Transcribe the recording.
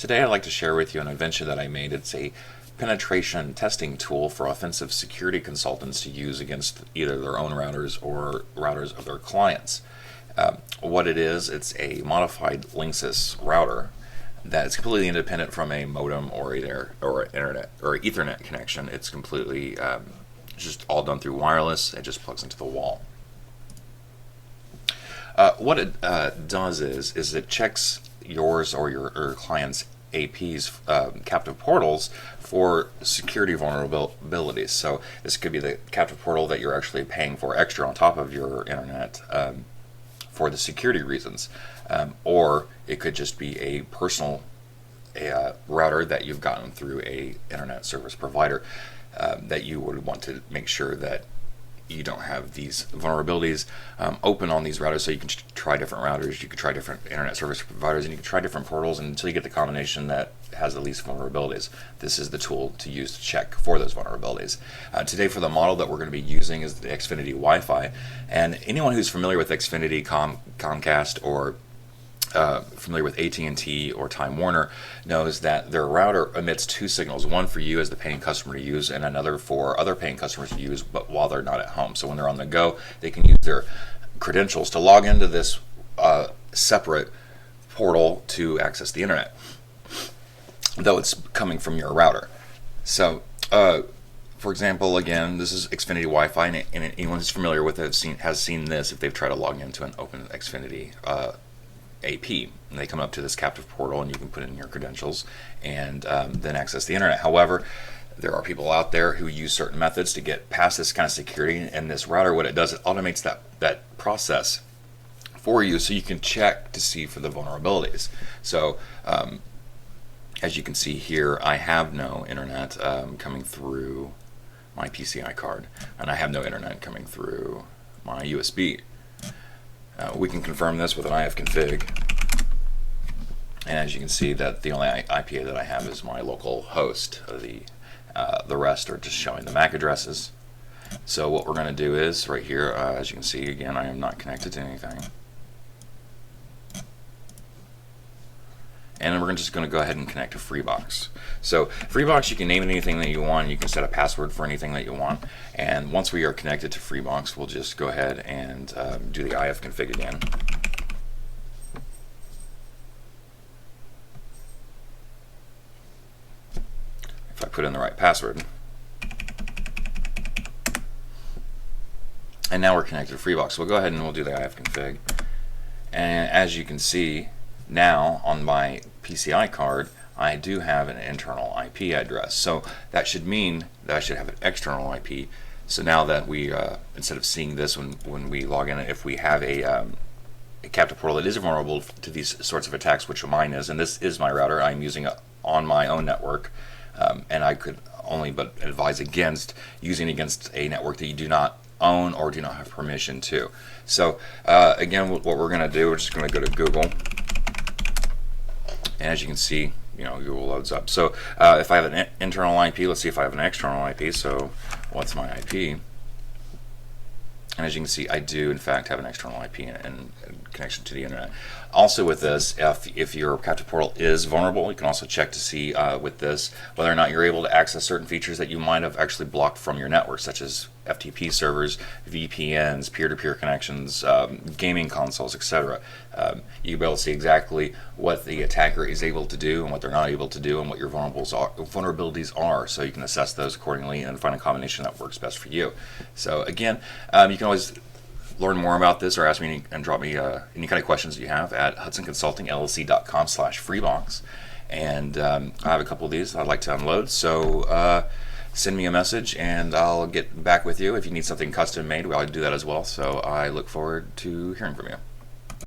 Today I'd like to share with you an invention that I made. It's a penetration testing tool for offensive security consultants to use against either their own routers or routers of their clients. What it is, it's a modified Linksys router that's completely independent from a modem or internet or Ethernet connection. It's completely just all done through wireless. It just plugs into the wall. What it does is it checks yours or your client's AP's captive portals for security vulnerabilities. So this could be the captive portal that you're actually paying for extra on top of your internet for the security reasons, or it could just be a personal router that you've gotten through a internet service provider that you would want to make sure that you don't have these vulnerabilities open on these routers, so you can try different routers, you can try different internet service providers, and you can try different portals until you get the combination that has the least vulnerabilities. This is the tool to use to check for those vulnerabilities. Today, for the model that we're going to be using is the Xfinity Wi-Fi, and anyone who's familiar with Xfinity, Comcast, or familiar with AT&T or Time Warner knows that their router emits two signals, one for you as the paying customer to use and another for other paying customers to use, but while they're not at home. So when they're on the go, they can use their credentials to log into this separate portal to access the internet, though it's coming from your router. So for example, again, this is Xfinity Wi-Fi, and anyone who's familiar with it has seen this if they've tried to log into an open Xfinity AP, and they come up to this captive portal, and you can put in your credentials and then access the internet. However, there are people out there who use certain methods to get past this kind of security, and this router, what it does, it automates that process for you, so you can check to see for the vulnerabilities. So as you can see here, I have no internet coming through my PCI card, and I have no internet coming through my USB. We can confirm this with an ifconfig, and as you can see, that the only IPA that I have is my local host. The rest are just showing the MAC addresses. So what we're going to do is right here, as you can see, again, I am not connected to anything, and we're just going to go ahead and connect to FreeBox. So FreeBox, you can name it anything that you want. You can set a password for anything that you want. And once we are connected to FreeBox, we'll just go ahead and do the ifconfig again. If I put in the right password. And now we're connected to FreeBox. We'll go ahead and we'll do the ifconfig. And as you can see, now on my PCI card, I do have an internal IP address. So that should mean that I should have an external IP. So now that we, instead of seeing this when we log in, if we have a captive portal that is vulnerable to these sorts of attacks, which mine is, and this is my router, I'm using it on my own network, and I could only but advise against using against a network that you do not own or do not have permission to. So again, what we're going to do, we're just going to go to Google. And as you can see, Google loads up. So if I have an internal IP, let's see if I have an external IP. So what's my IP? And as you can see, I do in fact have an external IP and connection to the internet. Also with this, if your captive portal is vulnerable, you can also check to see with this whether or not you're able to access certain features that you might have actually blocked from your network, such as FTP servers, VPNs, peer-to-peer connections, gaming consoles, etc. You'll be able to see exactly what the attacker is able to do and what they're not able to do and what your vulnerabilities are, so you can assess those accordingly and find a combination that works best for you. So again, you can always learn more about this or ask me and drop me any kind of questions you have at hudsonconsultingllc.com/freebox. And I have a couple of these I'd like to unload, so send me a message and I'll get back with you. If you need something custom made, we'll do that as well. So I look forward to hearing from you.